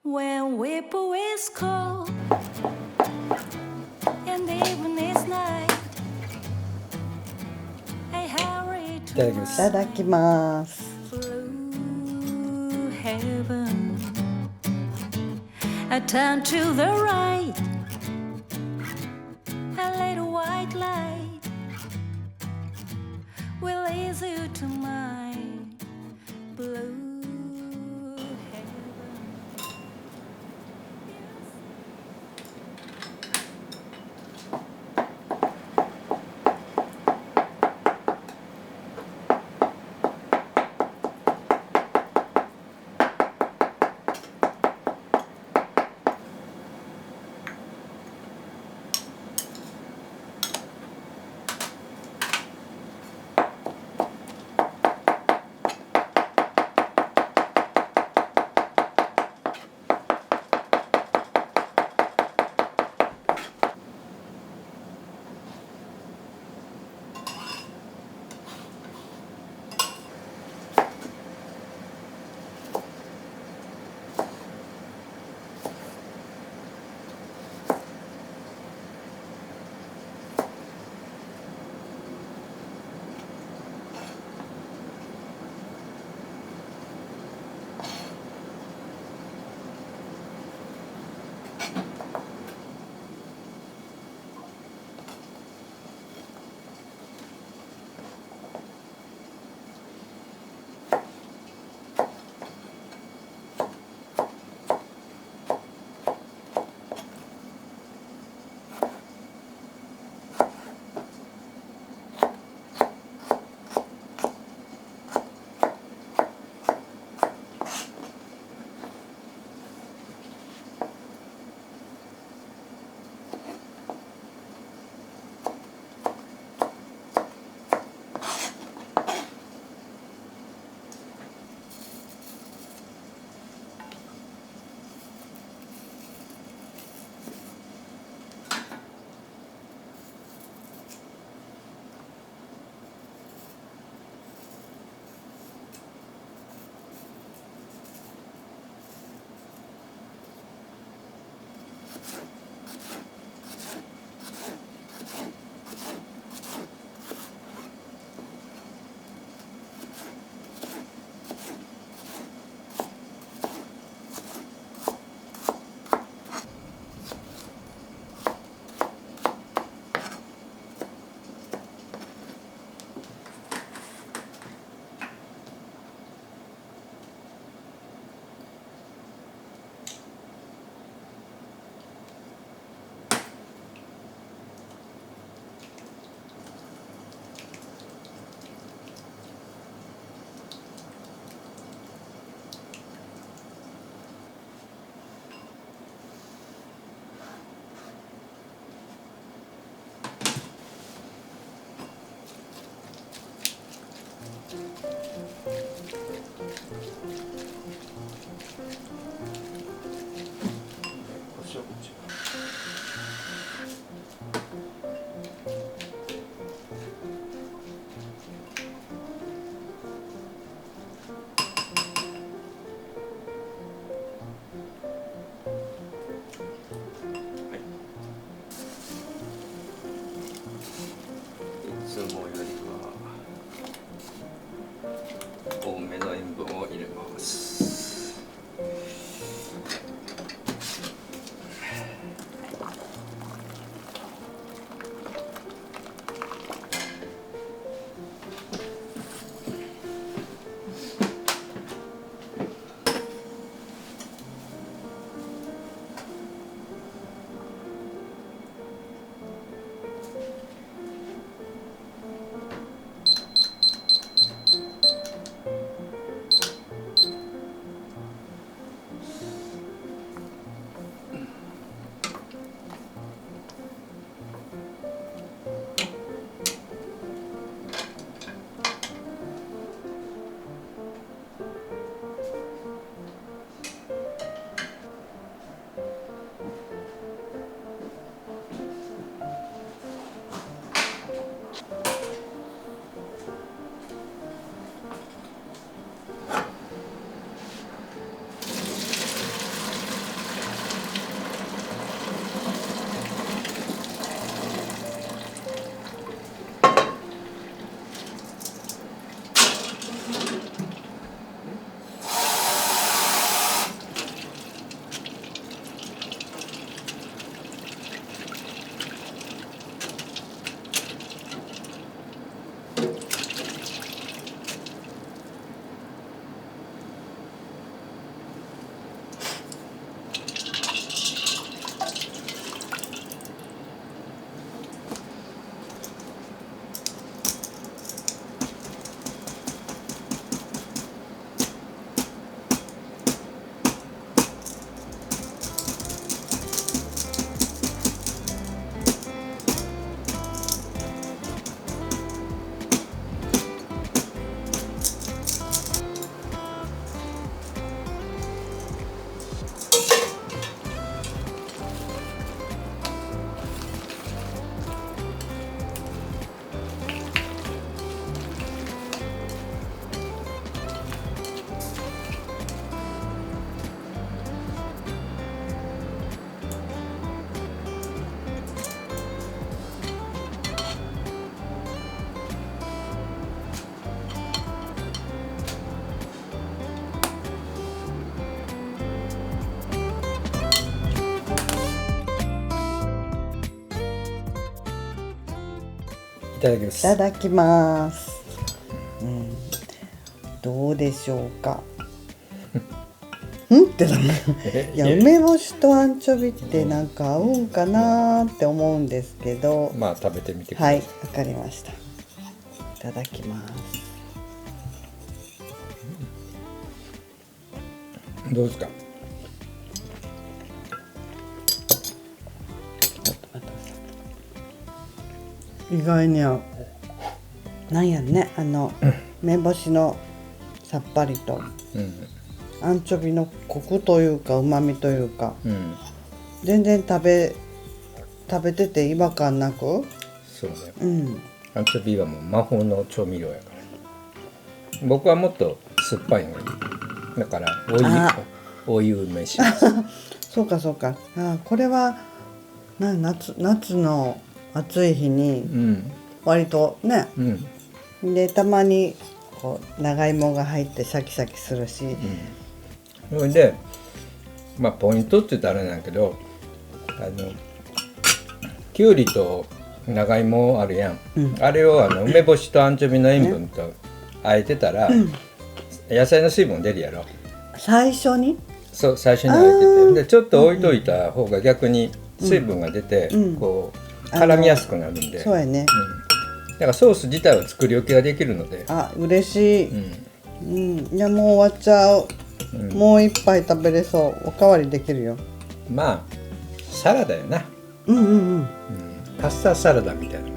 When whippoorwill is cold and even is night, I hurry い to ただきまいたす。だきます。 blue heaven. I turn to the right, a little white light will lead you to my blue heaven. ただきます。いただきます。どうでしょうか。ってだね。いや、梅干しとアンチョビってなんか合うんかなって思うんですけど。まあ食べてみてください。はい、わかりました。いただきます。どうですか。意外にはなんやね、梅干しのさっぱりと、アンチョビのコクというか旨味というか、全然食べてて違和感なく。そうね、アンチョビはもう魔法の調味料やから。僕はもっと酸っぱいのがいい。だからお湯梅します。そうかそうか。これは夏の暑い日に割とね、でたまにこう長芋が入ってシャキシャキするし、それでまあポイントって言ったらあれなんだけど、きゅうりと長芋あるやん、あれを梅干しとアンチョビの塩分とあえてたら、野菜の水分出るやろ。最初にそう、最初にあえてて、でちょっと置いといた方が逆に水分が出て、こう絡みやすくなるんで。そうやね、だからソース自体は作り置きができるので。嬉しい。いやもう終わっちゃう。もう一杯食べれそう。おかわりできるよ。まあサラダよな。パスタサラダみたいな。